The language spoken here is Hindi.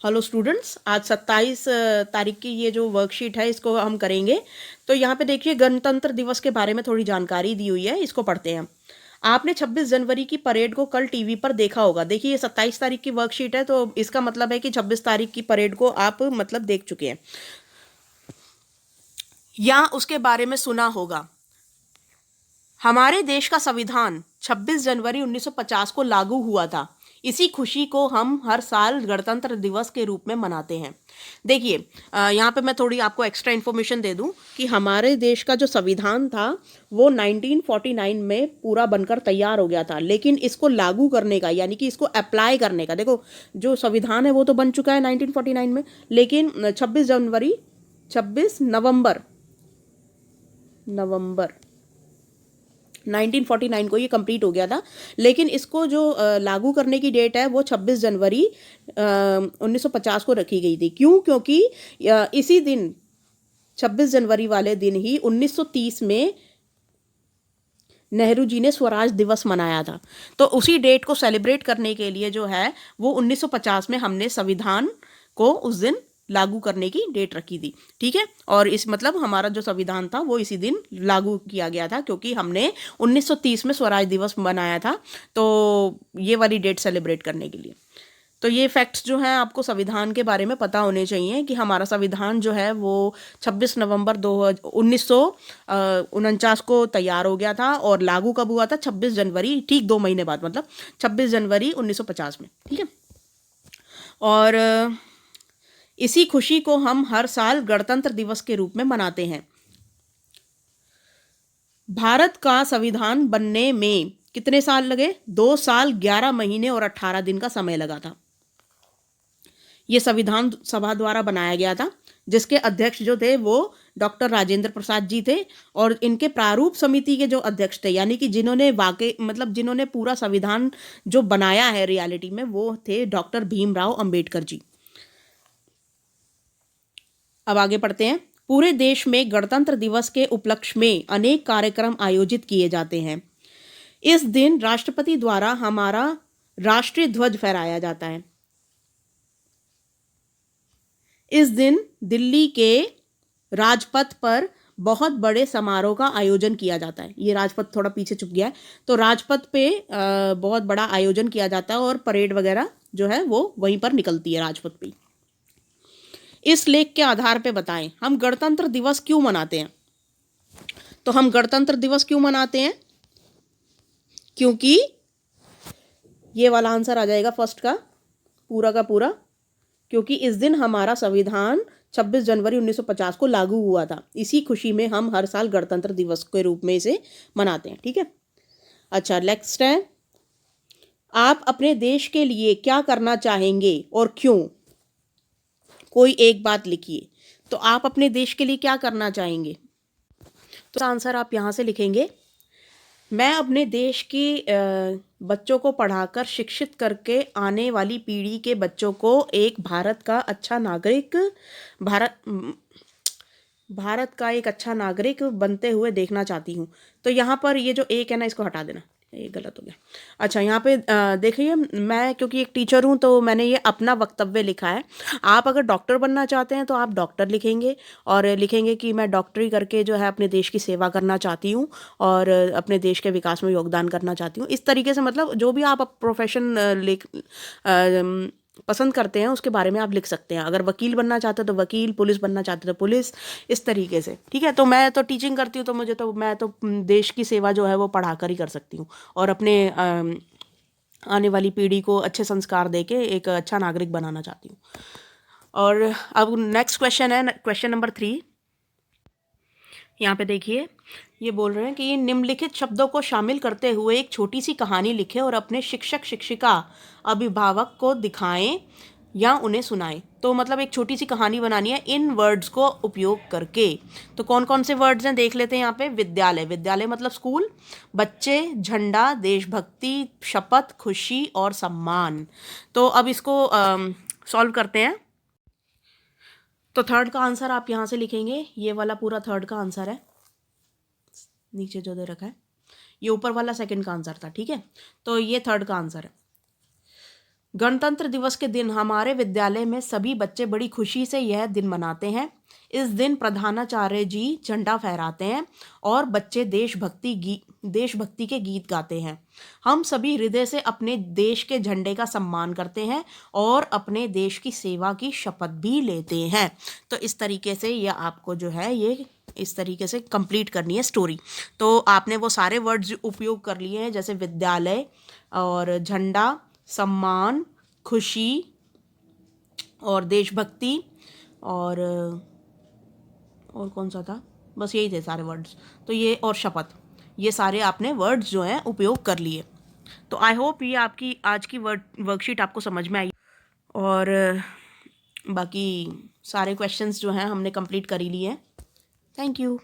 हेलो स्टूडेंट्स, आज 27 तारीख की ये जो वर्कशीट है इसको हम करेंगे। तो यहाँ पे देखिए गणतंत्र दिवस के बारे में थोड़ी जानकारी दी हुई है, इसको पढ़ते हैं। आपने 26 जनवरी की परेड को कल टीवी पर देखा होगा। देखिए ये 27 तारीख की वर्कशीट है, तो इसका मतलब है कि 26 तारीख की परेड को आप मतलब देख चुके हैं या उसके बारे में सुना होगा। हमारे देश का संविधान 26 जनवरी 1950 को लागू हुआ था। इसी खुशी को हम हर साल गणतंत्र दिवस के रूप में मनाते हैं। देखिए यहाँ पे मैं थोड़ी आपको एक्स्ट्रा इन्फॉर्मेशन दे दूं कि हमारे देश का जो संविधान था वो 1949 में पूरा बनकर तैयार हो गया था, लेकिन इसको लागू करने का यानी कि इसको अप्लाई करने का, देखो जो संविधान है वो तो बन चुका है 1949 में, लेकिन 26 नवंबर 1949 को ये कंप्लीट हो गया था। लेकिन इसको जो लागू करने की डेट है वो 26 जनवरी 1950 को रखी गई थी। क्यों? क्योंकि इसी दिन 26 जनवरी वाले दिन ही 1930 में नेहरू जी ने स्वराज दिवस मनाया था। तो उसी डेट को सेलिब्रेट करने के लिए जो है वो 1950 में हमने संविधान को उस दिन लागू करने की डेट रखी थी। ठीक है, और इस मतलब हमारा जो संविधान था वो इसी दिन लागू किया गया था, क्योंकि हमने 1930 में स्वराज दिवस मनाया था। तो ये वाली डेट सेलिब्रेट करने के लिए। तो ये फैक्ट्स जो हैं आपको संविधान के बारे में पता होने चाहिए कि हमारा संविधान जो है वो 26 नवंबर 1949 को तैयार हो गया था और लागू कब हुआ था? 26 जनवरी, ठीक 2 महीने बाद, मतलब 26 जनवरी 1950 में। ठीक है, और इसी खुशी को हम हर साल गणतंत्र दिवस के रूप में मनाते हैं। भारत का संविधान बनने में कितने साल लगे? 2 साल 11 महीने और 18 दिन का समय लगा था। ये संविधान सभा द्वारा बनाया गया था, जिसके अध्यक्ष जो थे वो डॉक्टर राजेंद्र प्रसाद जी थे, और इनके प्रारूप समिति के जो अध्यक्ष थे यानी कि जिन्होंने वाकई मतलब जिन्होंने पूरा संविधान जो बनाया है रियलिटी में, वो थे डॉक्टर भीमराव अंबेडकर जी। अब आगे पढ़ते हैं। पूरे देश में गणतंत्र दिवस के उपलक्ष्य में अनेक कार्यक्रम आयोजित किए जाते हैं। इस दिन राष्ट्रपति द्वारा हमारा राष्ट्रीय ध्वज फहराया जाता है। इस दिन दिल्ली के राजपथ पर बहुत बड़े समारोह का आयोजन किया जाता है। ये राजपथ थोड़ा पीछे छुप गया है, तो राजपथ पे बहुत बड़ा आयोजन किया जाता है और परेड वगैरह जो है वो वहीं पर निकलती है राजपथ पे। इस लेख के आधार पे बताएं हम गणतंत्र दिवस क्यों मनाते हैं। तो हम गणतंत्र दिवस क्यों मनाते हैं? क्योंकि ये वाला आंसर आ जाएगा फर्स्ट का पूरा, क्योंकि इस दिन हमारा संविधान 26 जनवरी 1950 को लागू हुआ था। इसी खुशी में हम हर साल गणतंत्र दिवस के रूप में इसे मनाते हैं। ठीक है, अच्छा नेक्स्ट है, आप अपने देश के लिए क्या करना चाहेंगे और क्यों? कोई एक बात लिखिए। तो आप अपने देश के लिए क्या करना चाहेंगे? तो आंसर आप यहाँ से लिखेंगे, मैं अपने देश की बच्चों को पढ़ाकर शिक्षित करके आने वाली पीढ़ी के बच्चों को एक भारत का एक अच्छा नागरिक बनते हुए देखना चाहती हूँ। तो यहाँ पर ये जो एक है ना, इसको हटा देना, ये गलत हो गया। अच्छा यहाँ पे देखिए, मैं क्योंकि एक टीचर हूँ तो मैंने ये अपना वक्तव्य लिखा है। आप अगर डॉक्टर बनना चाहते हैं तो आप डॉक्टर लिखेंगे, और लिखेंगे कि मैं डॉक्टरी करके जो है अपने देश की सेवा करना चाहती हूँ और अपने देश के विकास में योगदान करना चाहती हूँ। इस तरीके से मतलब जो भी आप प्रोफेशन पसंद करते हैं उसके बारे में आप लिख सकते हैं। अगर वकील बनना चाहते हो तो वकील, पुलिस बनना चाहते हो तो पुलिस, इस तरीके से। ठीक है, तो मैं तो टीचिंग करती हूँ, तो मैं तो देश की सेवा जो है वो पढ़ा कर ही कर सकती हूँ, और अपने आने वाली पीढ़ी को अच्छे संस्कार देके एक अच्छा नागरिक बनाना चाहती हूँ। और अब नेक्स्ट क्वेश्चन है, क्वेश्चन नंबर 3। यहाँ पे देखिए, ये बोल रहे हैं कि निम्नलिखित शब्दों को शामिल करते हुए एक छोटी सी कहानी लिखें और अपने शिक्षक, शिक्षिका, अभिभावक को दिखाएं या उन्हें सुनाएं। तो मतलब एक छोटी सी कहानी बनानी है इन वर्ड्स को उपयोग करके। तो कौन कौन से वर्ड्स हैं देख लेते हैं यहाँ पे। विद्यालय, विद्यालय मतलब स्कूल। बच्चे, झंडा, देशभक्ति, शपथ, खुशी और सम्मान। तो अब इसको सॉल्व करते हैं। तो थर्ड का आंसर आप यहाँ से लिखेंगे, ये वाला पूरा थर्ड का आंसर है, नीचे जो दे रखा है। ये ऊपर वाला सेकंड का आंसर था। ठीक है, तो ये थर्ड का आंसर है। गणतंत्र दिवस के दिन हमारे विद्यालय में सभी बच्चे बड़ी खुशी से यह दिन मनाते हैं। इस दिन प्रधानाचार्य जी झंडा फहराते हैं और बच्चे देशभक्ति के गीत गाते हैं। हम सभी हृदय से अपने देश के झंडे का सम्मान करते हैं और अपने देश की सेवा की शपथ भी लेते हैं। तो इस तरीके से ये आपको जो है ये इस तरीके से कंप्लीट करनी है स्टोरी। तो आपने वो सारे वर्ड्स उपयोग कर लिए हैं, जैसे विद्यालय और झंडा, सम्मान, खुशी और देशभक्ति और कौन सा था, बस यही थे सारे वर्ड्स। तो ये और शपथ, ये सारे आपने वर्ड्स जो हैं उपयोग कर लिए। तो आई होप ये आपकी आज की वर्कशीट आपको समझ में आई और बाकी सारे क्वेश्चंस जो हैं हमने कंप्लीट कर ही लिए हैं। Thank you.